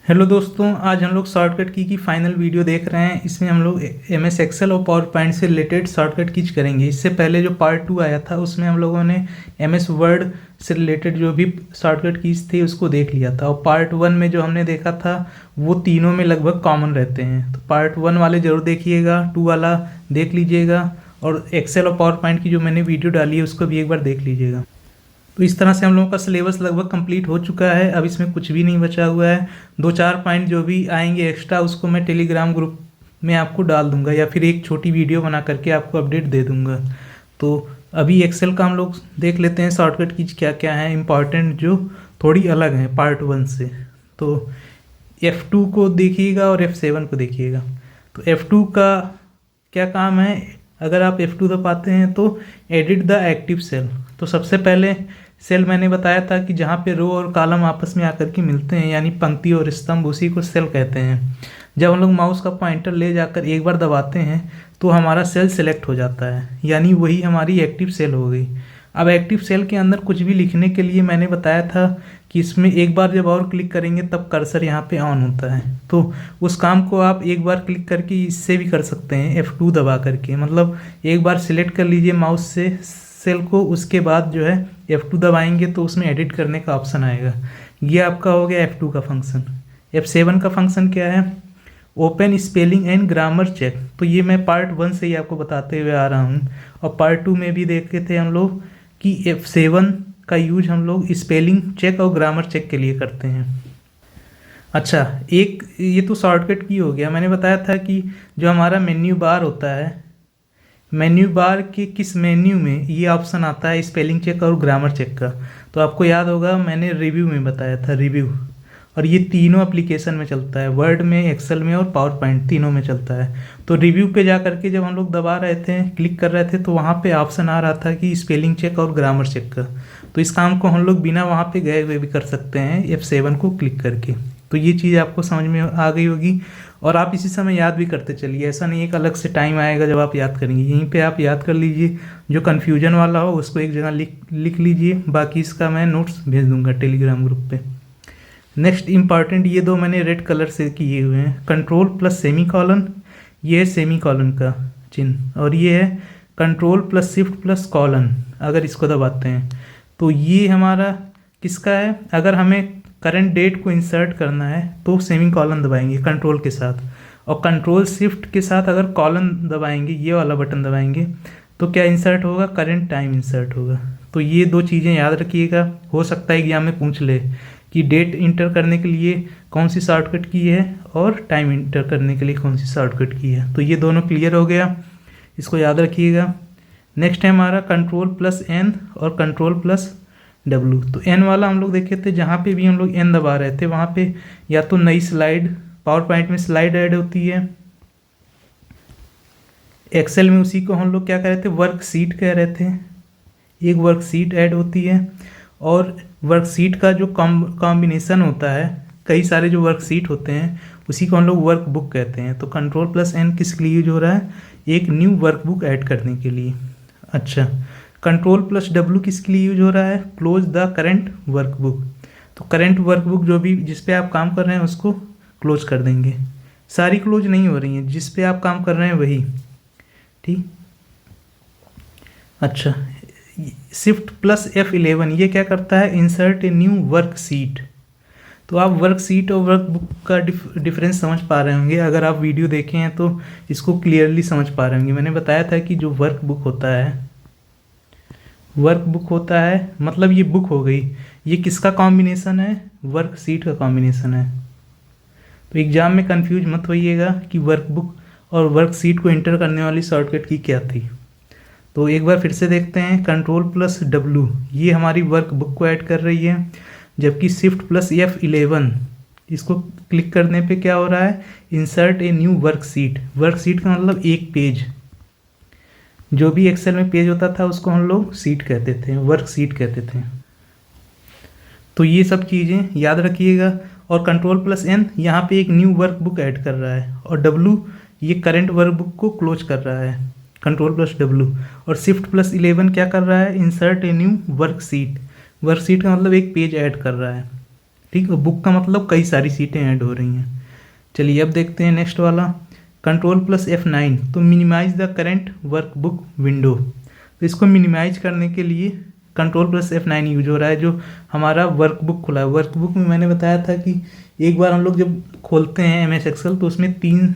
Hello दोस्तों, आज हम लोग शॉर्टकट की फाइनल वीडियो देख रहे हैं। इसमें हम लोग एमएस एक्सेल और पावर पॉइंट से रिलेटेड शॉर्टकट कीज करेंगे। इससे पहले जो पार्ट 2 आया था उसमें हम लोगों ने एमएस वर्ड से रिलेटेड जो भी शॉर्टकट कीज थे उसको देख लिया था, और पार्ट 1 में जो हमने देखा था वो तीनों में लगभग कॉमन रहते हैं। तो पार्ट 1 वाले ज़रूर देखिएगा, 2 वाला देख लीजिएगा, और एक्सेल और पावर पॉइंट की जो मैंने वीडियो डाली है उसको भी एक बार देख लीजिएगा। तो इस तरह से हम लोगों का सिलेबस लगभग कंप्लीट हो चुका है। अब इसमें कुछ भी नहीं बचा हुआ है। 2-4 पॉइंट जो भी आएंगे एक्स्ट्रा उसको मैं टेलीग्राम ग्रुप में आपको डाल दूंगा, या फिर एक छोटी वीडियो बना करके आपको अपडेट दे दूंगा। तो अभी एक्सेल का हम लोग देख लेते हैं शॉर्टकट की क्या क्या है इंपॉर्टेंट, जो थोड़ी अलग हैं पार्ट 1 से। तो F2 को देखिएगा और F7 को देखिएगा। तो F2 का क्या काम है, अगर आप F2 दबाते हैं तो एडिट द एक्टिव सेल। तो सबसे पहले सेल मैंने बताया था कि जहाँ पे रो और कॉलम आपस में आकर के मिलते हैं, यानी पंक्ति और स्तंभ, उसी को सेल कहते हैं। जब हम लोग माउस का पॉइंटर ले जाकर एक बार दबाते हैं तो हमारा सेल सेलेक्ट हो जाता है, यानी वही हमारी एक्टिव सेल हो गई। अब एक्टिव सेल के अंदर कुछ भी लिखने के लिए मैंने बताया था कि इसमें एक बार जब और क्लिक करेंगे तब कर्सर यहाँ पे ऑन होता है। तो उस काम को आप एक बार क्लिक करके इससे भी कर सकते हैं, F2 दबा करके। मतलब एक बार सिलेक्ट कर लीजिए माउस से सेल को, उसके बाद जो है F2 दबाएंगे तो उसमें एडिट करने का ऑप्शन आएगा। ये आपका हो गया F2 का फंक्शन। F7 का फंक्शन क्या है, open spelling and grammar check. तो ये मैं पार्ट 1 से ही आपको बताते हुए आ रहा हूँ, और पार्ट 2 में भी देखे थे हम लोग कि F7 का यूज हम लोग स्पेलिंग चेक और ग्रामर चेक के लिए करते हैं। अच्छा, एक ये तो शॉर्टकट की हो गया। मैंने बताया था कि जो हमारा मेन्यू बार होता है, मेन्यू बार के किस मेन्यू में ये ऑप्शन आता है स्पेलिंग चेक और ग्रामर चेक का। तो आपको याद होगा मैंने रिव्यू में बताया था, रिव्यू। और ये तीनों एप्लीकेशन में चलता है, वर्ड में, एक्सेल में और पावर पॉइंट, तीनों में चलता है। तो रिव्यू पे जा करके जब हम लोग दबा रहे थे, क्लिक कर रहे थे, तो वहाँ पे ऑप्शन आ रहा था कि स्पेलिंग चेक और ग्रामर चेक का। तो इस काम को हम लोग बिना वहाँ पे गए हुए भी कर सकते हैं F7 को क्लिक करके। तो ये चीज़ आपको समझ में आ गई होगी, और आप इसी समय याद भी करते चलिए। ऐसा नहीं है कि अलग से टाइम आएगा जब आप याद करेंगे, यहीं पे आप याद कर लीजिए। जो कन्फ्यूजन वाला हो उसको एक जगह लिख लीजिए, बाकी इसका मैं नोट्स भेज दूंगा टेलीग्राम ग्रुप पे। नेक्स्ट इंपॉर्टेंट, ये दो मैंने रेड कलर से किए हुए हैं, कंट्रोल प्लस सेमी कॉलन। ये है सेमी कॉलन का चिन्ह, और ये है control plus shift plus colon. अगर इसको दबाते हैं तो ये हमारा किसका है, अगर हमें करंट डेट को इंसर्ट करना है तो सेमी कॉलन दबाएंगे कंट्रोल के साथ, और कंट्रोल शिफ्ट के साथ अगर कॉलन दबाएंगे, ये वाला बटन दबाएंगे, तो क्या इंसर्ट होगा, करंट टाइम इंसर्ट होगा। तो ये दो चीज़ें याद रखिएगा। हो सकता है एग्जाम में पूछ ले कि डेट इंटर करने के लिए कौन सी शॉर्टकट की है और टाइम इंटर करने के लिए कौन सी शॉर्टकट की है। तो ये दोनों क्लियर हो गया, इसको याद रखिएगा। नेक्स्ट है हमारा कंट्रोल प्लस एन और कंट्रोल प्लस W। तो एन वाला हम लोग देखे थे, जहाँ पे भी हम लोग एन दबा रहे थे वहाँ पे या तो नई स्लाइड, पावर पॉइंट में स्लाइड ऐड होती है, एक्सेल में उसी को हम लोग क्या कह रहे थे, वर्कशीट कह रहे थे, एक वर्कशीट ऐड होती है। और वर्कशीट का जो कॉम्बिनेशन होता है, कई सारे जो वर्कशीट होते हैं उसी को हम लोग वर्कबुक कहते हैं। तो कंट्रोल प्लस एन किस लिए यूज हो रहा है, एक न्यू वर्कबुक ऐड करने के लिए। अच्छा, कंट्रोल प्लस W किसके लिए यूज हो रहा है, क्लोज द करंट वर्कबुक। तो करंट वर्कबुक जो भी जिस पे आप काम कर रहे हैं उसको क्लोज कर देंगे। सारी क्लोज नहीं हो रही हैं, जिस पे आप काम कर रहे हैं वही, ठीक। अच्छा, शिफ्ट प्लस F11 ये क्या करता है, इंसर्ट ए न्यू वर्कशीट। तो आप वर्कशीट और वर्कबुक का डिफरेंस समझ पा रहे होंगे। अगर आप वीडियो देखे हैं तो इसको क्लियरली समझ पा रहे होंगे। मैंने बताया था कि जो वर्कबुक होता है, वर्कबुक होता है मतलब ये बुक हो गई, ये किसका कॉम्बिनेशन है, वर्कशीट का कॉम्बिनेशन है। तो एग्जाम में कंफ्यूज मत होइएगा कि वर्कबुक और वर्कशीट को इंटर करने वाली शॉर्टकट की क्या थी। तो एक बार फिर से देखते हैं, कंट्रोल प्लस W ये हमारी वर्कबुक को ऐड कर रही है, जबकि शिफ्ट प्लस F11 इसको क्लिक करने पे क्या हो रहा है, insert a new worksheet. Worksheet का मतलब एक पेज, जो भी एक्सेल में पेज होता था उसको हम लोग सीट कहते थे, वर्कशीट कहते थे। तो ये सब चीज़ें याद रखिएगा। और कंट्रोल प्लस N यहाँ पे एक न्यू वर्कबुक ऐड कर रहा है, और W ये करंट वर्कबुक को क्लोज कर रहा है, कंट्रोल प्लस W। और शिफ्ट प्लस 11 क्या कर रहा है, insert a new worksheet. Worksheet का मतलब एक पेज ऐड कर रहा है। ठीक है, बुक का मतलब कई सारी सीटें ऐड हो रही हैं। चलिए अब देखते हैं नेक्स्ट वाला, Ctrl+F9 तो minimize the current workbook window. तो इसको मिनिमाइज करने के लिए Ctrl+F9 यूज हो रहा है। जो हमारा वर्कबुक खुला है, वर्कबुक में मैंने बताया था कि एक बार हम लोग जब खोलते हैं MS एक्सेल तो उसमें 3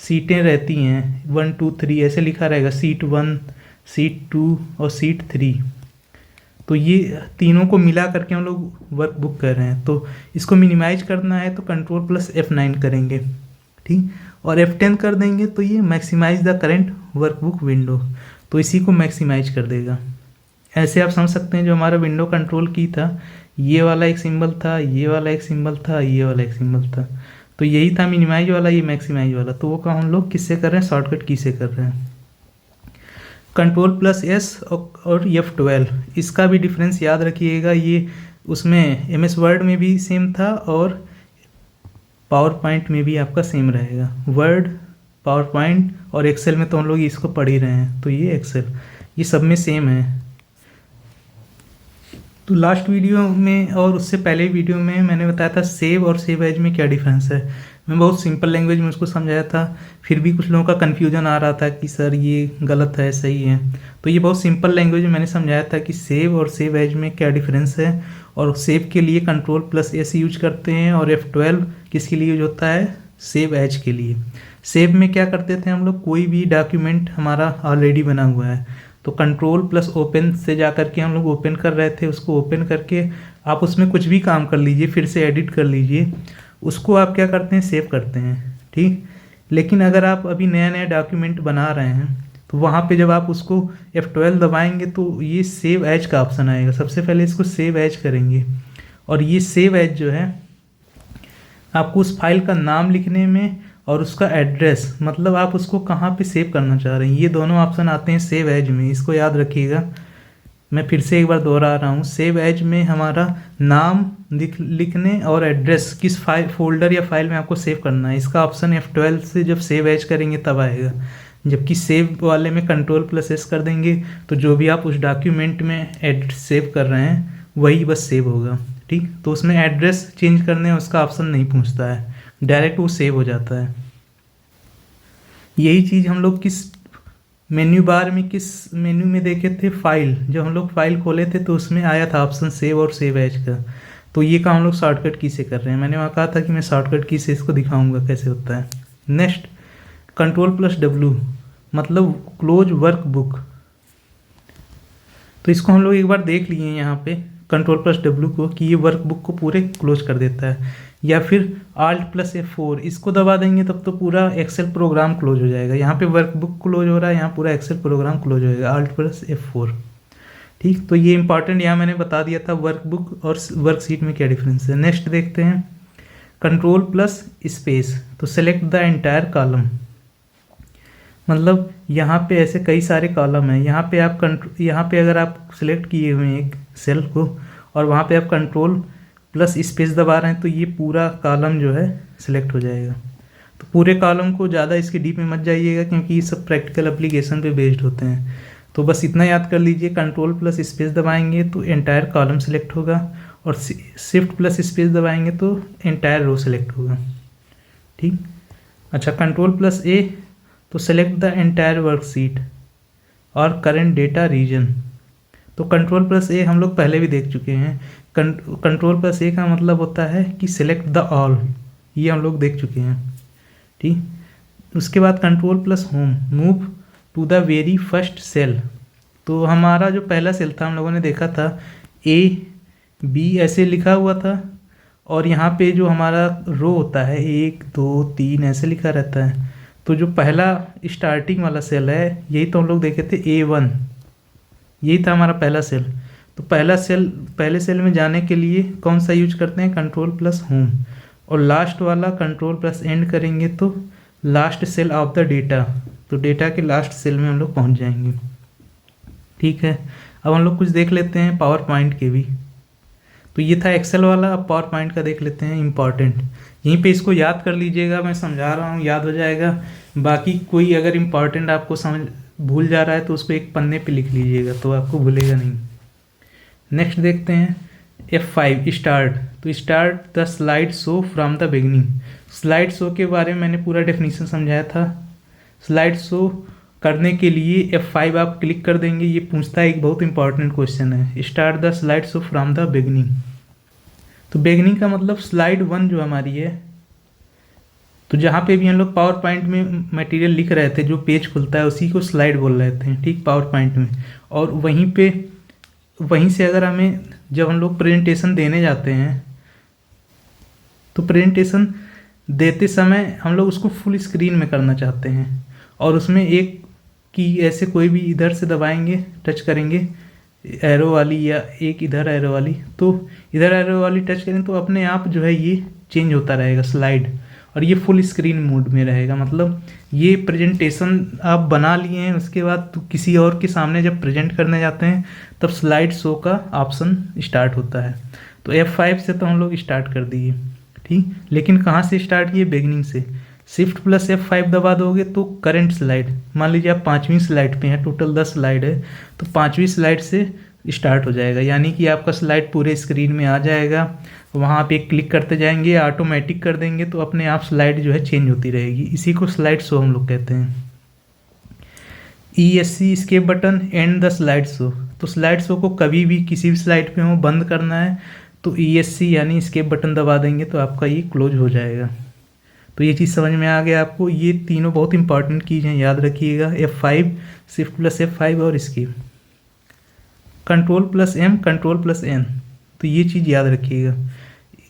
सीटें रहती हैं, 1 2 3 ऐसे लिखा रहेगा, सीट 1, सीट 2 और सीट 3। तो ये तीनों को मिला करके हम लोग वर्कबुक कर रहे हैं। तो इसको मिनिमाइज करना है तो Ctrl+F9 करेंगे, ठीक, और F10 कर देंगे तो ये maximize the current workbook window, तो इसी को मैक्सिमाइज कर देगा। ऐसे आप समझ सकते हैं जो हमारा विंडो कंट्रोल की था, ये वाला एक सिंबल था, ये वाला एक सिंबल था, ये वाला एक सिंबल था, तो यही था मिनिमाइज वाला, ये मैक्सिमाइज वाला। तो वो काम हम लोग किससे कर रहे हैं, शॉर्टकट की से कर रहे हैं। Ctrl+S और F12, इसका भी डिफरेंस याद रखिएगा। ये उसमें MS वर्ड में भी सेम था और पावर पॉइंट में भी आपका सेम रहेगा। वर्ड, पावर पॉइंट और एक्सेल में तो हम लोग इसको पढ़ ही रहे हैं, तो ये एक्सेल, ये सब में सेम है। तो लास्ट वीडियो में और उससे पहले वीडियो में मैंने बताया था सेव और सेव एज में क्या डिफरेंस है। मैं बहुत सिंपल लैंग्वेज में उसको समझाया था, फिर भी कुछ लोगों का कन्फ्यूजन आ रहा था कि सर ये गलत है सही है। तो ये बहुत सिंपल लैंग्वेज में मैंने समझाया था कि सेव और सेव एज में क्या डिफरेंस है। और सेव के लिए Ctrl+S यूज करते हैं और F12 किसके लिए यूज होता है, सेव एज के लिए। सेव में क्या करते थे हम लोग, कोई भी डॉक्यूमेंट हमारा ऑलरेडी बना हुआ है तो Ctrl+Open से जा करके हम लोग ओपन कर रहे थे, उसको ओपन करके आप उसमें कुछ भी काम कर लीजिए, फिर से एडिट कर लीजिए, उसको आप क्या करते हैं, सेव करते हैं, ठीक। लेकिन अगर आप अभी नया नया डॉक्यूमेंट बना रहे हैं तो वहाँ पे जब आप उसको F12 दबाएंगे तो ये सेव एज का ऑप्शन आएगा। सबसे पहले इसको सेव एज करेंगे और ये सेव एज जो है आपको उस फाइल का नाम लिखने में और उसका एड्रेस, मतलब आप उसको कहाँ पे सेव करना चाह रहे हैं, ये दोनों ऑप्शन आते हैं सेव एज में। इसको याद रखिएगा, मैं फिर से एक बार दोहरा रहा हूँ। सेव एज में हमारा नाम लिखने और एड्रेस, किस फाइल, फोल्डर या फाइल में आपको सेव करना है, इसका ऑप्शन F12 से जब सेव एज करेंगे तब आएगा। जबकि सेव वाले में Ctrl+S कर देंगे तो जो भी आप उस डॉक्यूमेंट में एडिट सेव कर रहे हैं वही बस सेव होगा, ठीक। तो उसमें एड्रेस चेंज करने उसका ऑप्शन नहीं पूछता है, डायरेक्ट वो सेव हो जाता है। यही चीज़ हम लोग किस मेन्यू बार में, किस मेन्यू में देखे थे, फाइल, जब हम लोग फाइल खोले थे तो उसमें आया था ऑप्शन सेव और सेव एज का। तो ये काम हम लोग शॉर्टकट की से कर रहे हैं। मैंने वहाँ कहा था कि मैं शॉर्टकट की से इसको दिखाऊंगा कैसे होता है। नेक्स्ट Ctrl+W मतलब क्लोज वर्कबुक। तो इसको हम लोग एक बार देख लिए यहाँ पे Ctrl+W को कि ये वर्कबुक को पूरे क्लोज कर देता है। या फिर Alt+F4 इसको दबा देंगे तब तो पूरा एक्सेल प्रोग्राम क्लोज हो जाएगा। यहाँ पे वर्कबुक क्लोज हो रहा है, यहाँ पूरा एक्सेल प्रोग्राम क्लोज हो जाएगा, Alt+F4, ठीक। तो ये इंपॉर्टेंट यहाँ मैंने बता दिया था वर्कबुक और वर्कशीट में क्या डिफरेंस है। नेक्स्ट देखते हैं Ctrl+Space तो सेलेक्ट द एंटायर कॉलम, मतलब यहाँ पे ऐसे कई सारे कॉलम हैं। यहाँ पे अगर आप सेलेक्ट किए हुए हैं एक सेल को और वहाँ पे आप Ctrl+Space दबा रहे हैं तो ये पूरा कॉलम जो है सिलेक्ट हो जाएगा। तो पूरे कॉलम को ज़्यादा इसके डीप में मत जाइएगा क्योंकि ये सब प्रैक्टिकल एप्लीकेशन पे बेस्ड होते हैं। तो बस इतना याद कर लीजिए, Ctrl+Space दबाएंगे तो एंटायर कॉलम सेलेक्ट होगा और Shift+Space दबाएंगे तो एंटायर रो सेलेक्ट होगा, ठीक। अच्छा, Ctrl+A तो सेलेक्ट द एंटायर वर्कशीट और करंट डेटा रीजन। तो Ctrl+A हम लोग पहले भी देख चुके हैं। Ctrl+A का मतलब होता है कि सिलेक्ट द ऑल, ये हम लोग देख चुके हैं, ठीक। उसके बाद Ctrl+Home move to the very first cell. तो हमारा जो पहला सेल था हम लोगों ने देखा था A B ऐसे लिखा हुआ था और यहाँ पे जो हमारा रो होता है 1 2 3 ऐसे लिखा रहता है। तो जो पहला स्टार्टिंग वाला सेल है यही तो हम लोग देखे थे A1, यही था हमारा पहला सेल। तो पहले सेल में जाने के लिए कौन सा यूज करते हैं, Ctrl+Home, और लास्ट वाला Ctrl+End करेंगे तो last cell of the data, तो डेटा के लास्ट सेल में हम लोग पहुंच जाएंगे, ठीक है। अब हम लोग कुछ देख लेते हैं पावर पॉइंट के भी। तो ये था एक्सेल वाला, अब पावर पॉइंट का देख लेते हैं इम्पॉर्टेंट। यहीं पे इसको याद कर लीजिएगा, मैं समझा रहा हूँ याद हो जाएगा। बाकी कोई अगर इम्पॉर्टेंट आपको समझ भूल जा रहा है तो उसको एक पन्ने पे लिख लीजिएगा तो आपको भूलेगा नहीं। नेक्स्ट देखते हैं F5 स्टार्ट। तो start the slide show from the beginning. Slide show के बारे में मैंने पूरा डेफिनेशन समझाया था। स्लाइड शो करने के लिए F5 आप क्लिक कर देंगे। ये पूछता है, एक बहुत इंपॉर्टेंट क्वेश्चन है, start the slide show from the beginning. तो बिगनिंग का मतलब स्लाइड 1 जो हमारी है, तो जहाँ पे भी हम लोग पावर पॉइंट में मटेरियल लिख रहे थे, जो पेज खुलता है उसी को स्लाइड बोल रहे थे, ठीक, पावर पॉइंट में। और वहीं से अगर हमें, जब हम लोग प्रेजेंटेशन देने जाते हैं, तो प्रेजेंटेशन देते समय हम लोग उसको फुल स्क्रीन में करना चाहते हैं, और उसमें एक की ऐसे कोई भी इधर से दबाएंगे, टच करेंगे एरो वाली या एक इधर एरो वाली, तो इधर एरो वाली टच करें तो अपने आप जो है ये चेंज होता रहेगा स्लाइड, और ये फुल स्क्रीन मोड में रहेगा। मतलब ये प्रेजेंटेशन आप बना लिए हैं, उसके बाद तो किसी और के सामने जब प्रेजेंट करने जाते हैं तब स्लाइड शो का ऑप्शन स्टार्ट होता है। तो F5 से तो हम लोग स्टार्ट कर दिए, ठीक, लेकिन कहाँ से स्टार्ट किए? बिगनिंग से। शिफ्ट प्लस F5 दबा दोगे तो करंट स्लाइड, मान लीजिए आप 5वीं स्लाइड पे हैं, टोटल 10 स्लाइड है, तो 5वीं स्लाइड से स्टार्ट हो जाएगा, यानी कि आपका स्लाइड पूरे स्क्रीन में आ जाएगा। वहाँ पे क्लिक करते जाएंगे, ऑटोमेटिक कर देंगे तो अपने आप स्लाइड जो है चेंज होती रहेगी। इसी को स्लाइड शो हम लोग कहते हैं। ESC escape button and the slide show. तो स्लाइड शो को कभी भी किसी भी स्लाइड पे हो बंद करना है तो ESC यानी स्केप बटन दबा देंगे तो आपका ये क्लोज हो जाएगा। तो ये चीज़ समझ में आ गया आपको। ये तीनों बहुत इंपॉर्टेंट चीज़ हैं, याद रखिएगा। F5, शिफ्ट प्लस F5 और escape. Control plus M, control plus N, तो ये चीज़ याद रखिएगा।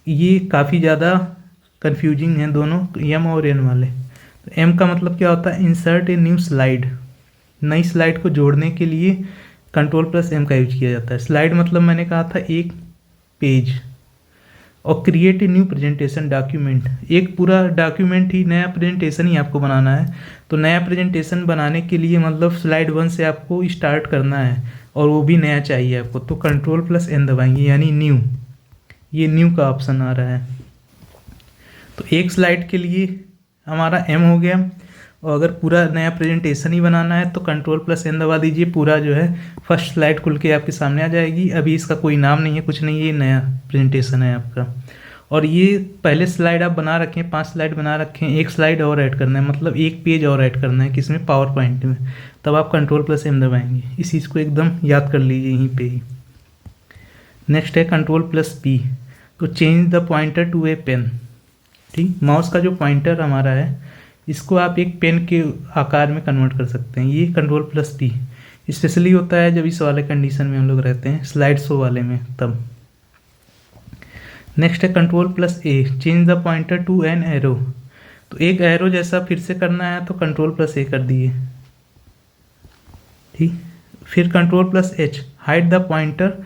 ये काफ़ी ज़्यादा कंफ्यूजिंग हैं दोनों, M और N वाले। तो M का मतलब क्या होता है? इंसर्ट ए न्यू स्लाइड, नई स्लाइड को जोड़ने के लिए कंट्रोल प्लस M का यूज किया जाता है। स्लाइड मतलब मैंने कहा था एक पेज। और create a new presentation document, एक पूरा डॉक्यूमेंट ही, नया प्रेजेंटेशन ही आपको बनाना है। तो नया प्रेजेंटेशन बनाने के लिए मतलब स्लाइड 1 से आपको स्टार्ट करना है और वो भी नया चाहिए आपको, तो कंट्रोल प्लस N दबाएंगे यानी न्यू। ये न्यू का ऑप्शन आ रहा है। तो एक स्लाइड के लिए हमारा M हो गया, और अगर पूरा नया प्रेजेंटेशन ही बनाना है तो कंट्रोल प्लस N दबा दीजिए। पूरा जो है फर्स्ट स्लाइड खुल के आपके सामने आ जाएगी। अभी इसका कोई नाम नहीं है, कुछ नहीं है, ये नया प्रेजेंटेशन है आपका। और ये पहले स्लाइड आप बना रखें, 5 स्लाइड बना रखें, एक स्लाइड और ऐड करना है, मतलब एक पेज और ऐड करना है, किसमें? पावर पॉइंट में। तब आप कंट्रोल प्लस M दबाएंगे। इस चीज़ को एकदम याद कर लीजिए यहीं पे ही। नेक्स्ट है कंट्रोल प्लस P, तो change the pointer to a pen, ठीक। माउस का जो पॉइंटर हमारा है इसको आप एक पेन के आकार में कन्वर्ट कर सकते हैं। ये कंट्रोल प्लस P स्पेशली होता है जब इस वाले कंडीशन में हम लोग रहते हैं, स्लाइड शो वाले में, तब। नेक्स्ट है control plus A, change the pointer to an arrow, तो एक एरो जैसा फिर से करना है तो कंट्रोल प्लस A कर दिए, ठीक। फिर control plus H, hide the pointer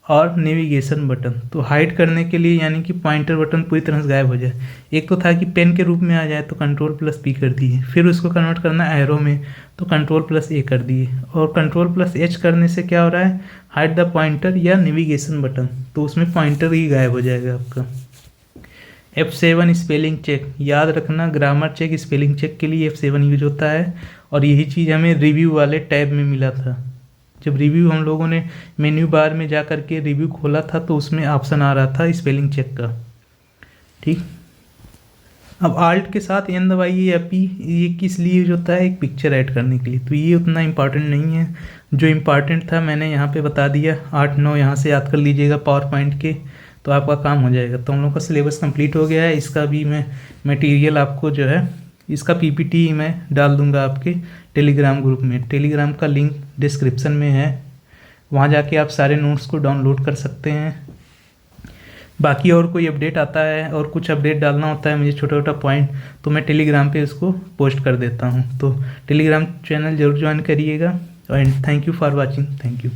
और नेविगेशन बटन, तो हाइड करने के लिए यानी कि पॉइंटर बटन पूरी तरह से गायब हो जाए। एक तो था कि पेन के रूप में आ जाए तो कंट्रोल प्लस P कर दिए, फिर उसको कन्वर्ट करना एरो में तो कंट्रोल प्लस A कर दिए, और कंट्रोल प्लस H करने से क्या हो रहा है? हाइड द पॉइंटर या नेविगेशन बटन, तो उसमें पॉइंटर ही गायब हो जाएगा आपका। F7 स्पेलिंग चेक, याद रखना, ग्रामर चेक, स्पेलिंग चेक के लिए F7 यूज होता है। और यही चीज़ हमें रिव्यू वाले टैब में मिला था। जब रिव्यू हम लोगों ने मेन्यू बार में जा कर के रिव्यू खोला था तो उसमें ऑप्शन आ रहा था स्पेलिंग चेक का, ठीक। अब आल्ट के साथ N दबाइए या P, ये किस लिए यूज होता है? एक पिक्चर ऐड करने के लिए। तो ये उतना इम्पॉर्टेंट नहीं है, जो इम्पॉर्टेंट था मैंने यहाँ पे बता दिया। 8-9 यहाँ से याद कर लीजिएगा पावर पॉइंट के, तो आपका काम हो जाएगा। तो हम लोग का सिलेबस कंप्लीट हो गया है। इसका भी मैं मटेरियल आपको जो है, इसका PPT मैं डाल दूंगा आपके टेलीग्राम ग्रुप में। टेलीग्राम का लिंक डिस्क्रिप्शन में है, वहाँ जाके आप सारे नोट्स को डाउनलोड कर सकते हैं। बाकी और कोई अपडेट आता है और कुछ अपडेट डालना होता है मुझे, छोटा छोटा पॉइंट, तो मैं टेलीग्राम पे इसको पोस्ट कर देता हूँ। तो टेलीग्राम चैनल ज़रूर ज्वाइन करिएगा। And thank you for watching. Thank you.